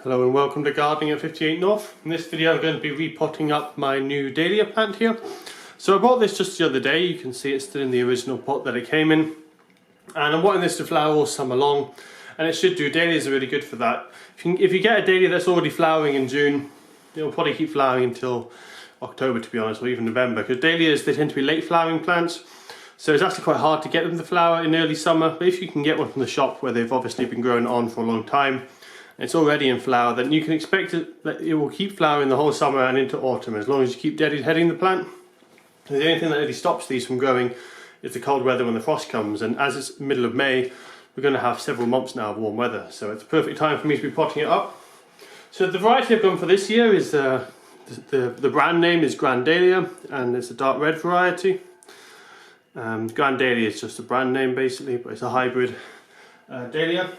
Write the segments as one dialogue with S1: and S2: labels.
S1: Hello and welcome to Gardening at 58 North. In this video I'm going to be repotting up my new dahlia plant here. So I bought this just the other day. You can see it's still in the original pot that it came in. And I'm wanting this to flower all summer long, and it should do. Dahlias are really good for that. If you get a dahlia that's already flowering in June, it'll probably keep flowering until October, to be honest, or even November, because dahlias, they tend to be late flowering plants. So it's actually quite hard to get them to flower in early summer. But if you can get one from the shop where they've obviously been growing on for a long time, it's already in flower, then you can expect that it will keep flowering the whole summer and into autumn, as long as you keep deadheading the plant. And the only thing that really stops these from growing is the cold weather when the frost comes, and as it's middle of May, we're going to have several months now of warm weather, so it's a perfect time for me to be potting it up. So the variety I've gone for this year is, the brand name is Grand Dahlia, and it's a dark red variety. Grand Dahlia is just a brand name basically, but it's a hybrid dahlia.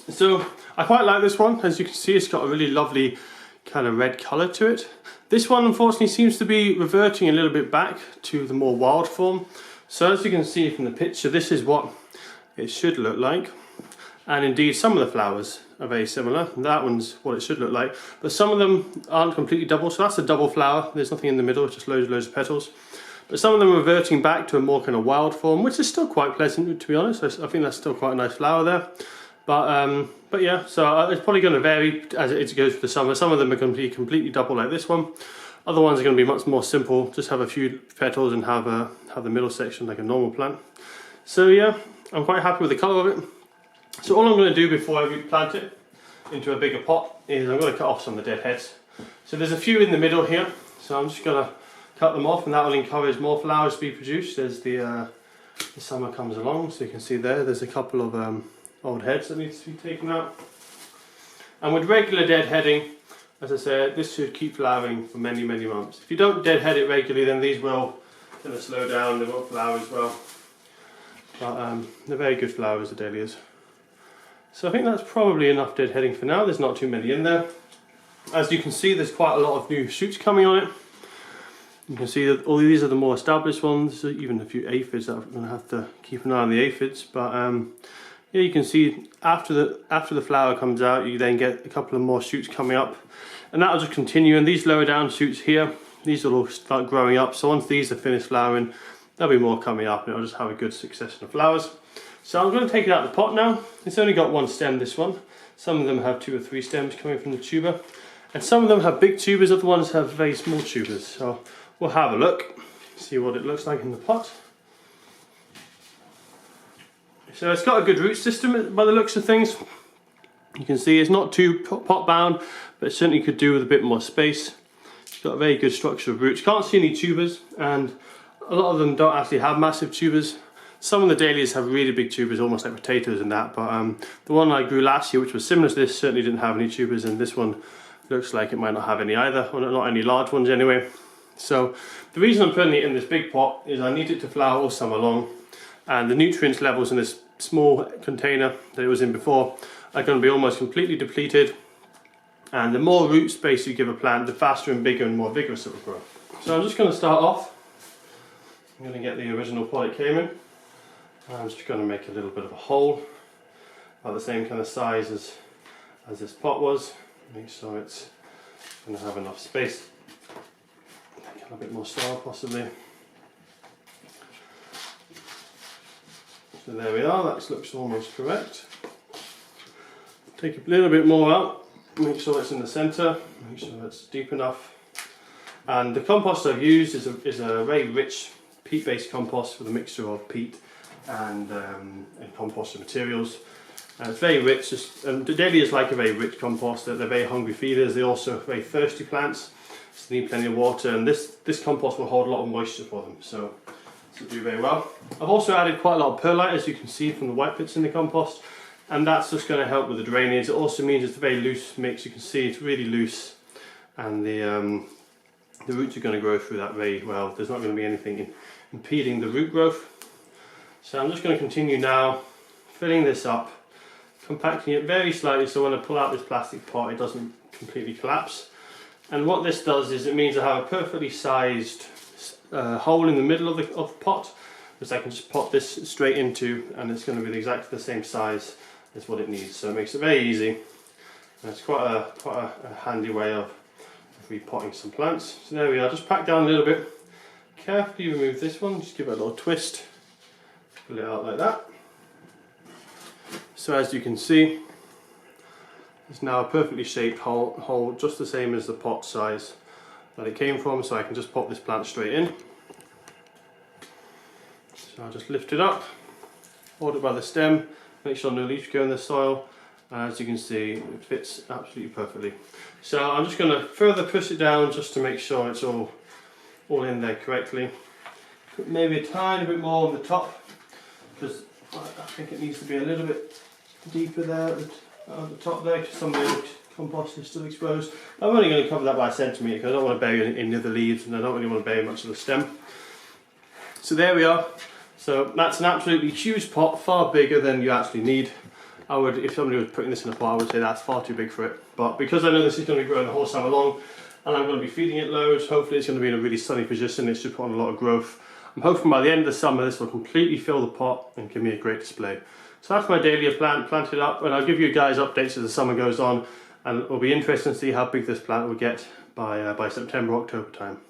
S1: So I quite like this one. As you can see, it's got a really lovely kind of red colour to it. This one unfortunately seems to be reverting a little bit back to the more wild form. So as you can see from the picture, this is what it should look like. And indeed some of the flowers are very similar. That one's what it should look like. But some of them aren't completely double, so that's a double flower. There's nothing in the middle, it's just loads of petals. But some of them are reverting back to a more kind of wild form, which is still quite pleasant, to be honest. I think that's still quite a nice flower there. But yeah, so it's probably going to vary as it goes through the summer. Some of them are going to be completely double like this one. Other ones are going to be much more simple, just have a few petals and have the middle section like a normal plant. So yeah, I'm quite happy with the colour of it. So all I'm going to do before I replant it into a bigger pot is I'm going to cut off some of the dead heads. So there's a few in the middle here, so I'm just going to cut them off, and that will encourage more flowers to be produced as the summer comes along. So you can see there's a couple of old heads that needs to be taken out. And with regular deadheading, as I said, this should keep flowering for many months. If you don't deadhead it regularly, then these will kind of slow down, they won't flower as well. But they're very good flowers, the dahlias. So I think that's probably enough deadheading for now. There's not too many in there. As you can see, there's quite a lot of new shoots coming on it. You can see that all these are the more established ones, even a few aphids that I'm going to have to keep an eye on the aphids. But yeah, you can see after the flower comes out, you then get a couple of more shoots coming up, and that'll just continue. And these lower down shoots here, these will all start growing up. So once these are finished flowering, there'll be more coming up, and it'll just have a good succession of flowers. So I'm going to take it out of the pot now. It's only got one stem, this one. Some of them have 2 or 3 stems coming from the tuber, and some of them have big tubers, other ones have very small tubers. So we'll have a look, see what it looks like in the pot. So it's got a good root system by the looks of things. You can see it's not too pot bound, but it certainly could do with a bit more space. It's got a very good structure of roots. Can't see any tubers, and a lot of them don't actually have massive tubers. Some of the dahlias have really big tubers, almost like potatoes and that, but the one I grew last year, which was similar to this, certainly didn't have any tubers, and this one looks like it might not have any either, or not any large ones anyway. So the reason I'm putting it in this big pot is I need it to flower all summer long, and the nutrients levels in this small container that it was in before are going to be almost completely depleted, and the more root space you give a plant, the faster and bigger and more vigorous it will grow. So I'm just going to start off. I'm going to get the original pot it came in. I'm just going to make a little bit of a hole about the same kind of size as this pot was. Make sure it's going to have enough space. A bit more soil possibly. So there we are, that looks almost correct. Take a little bit more out, make sure it's in the centre, make sure it's deep enough. And the compost I've used is a very rich peat-based compost with a mixture of peat and composted materials. And it's very rich, and the dahlias like a very rich compost. They're very hungry feeders, they're also very thirsty plants. So they need plenty of water, and this compost will hold a lot of moisture for them, so this will do very well. I've also added quite a lot of perlite, as you can see from the white bits in the compost, and that's just going to help with the drainage. It also means it's a very loose mix. You can see it's really loose, and the roots are going to grow through that very well. There's not going to be anything impeding the root growth. So I'm just going to continue now filling this up, compacting it very slightly so when I pull out this plastic pot it doesn't completely collapse. And what this does is it means I have a perfectly sized hole in the middle of the pot, which I can just pop this straight into, and it's going to be exactly the same size as what it needs. So it makes it very easy And it's quite a handy way of repotting some plants. So there we are, just pack down a little bit. Carefully remove this one, just give it a little twist. Pull it out like that. So as you can see, it's now a perfectly shaped hole, just the same as the pot size that it came from, so I can just pop this plant straight in. So I'll just lift it up, hold it by the stem, make sure no leaves go in the soil, and as you can see it fits absolutely perfectly. So I'm just going to further push it down just to make sure it's all in there correctly. Maybe a tiny bit more on the top, because I think it needs to be a little bit deeper there at the top there, because some of the compost is still exposed. I'm only going to cover that by a centimetre because I don't want to bury any of the leaves, and I don't really want to bury much of the stem. So there we are. So that's an absolutely huge pot, far bigger than you actually need. I would, if somebody was putting this in a pot, I would say that's far too big for it. But because I know this is going to be growing the whole summer long, and I'm going to be feeding it loads, hopefully it's going to be in a really sunny position, it should put on a lot of growth. I'm hoping by the end of the summer this will completely fill the pot and give me a great display. So that's my dahlia plant planted up, and I'll give you guys updates as the summer goes on, and it'll be interesting to see how big this plant will get by September, October time.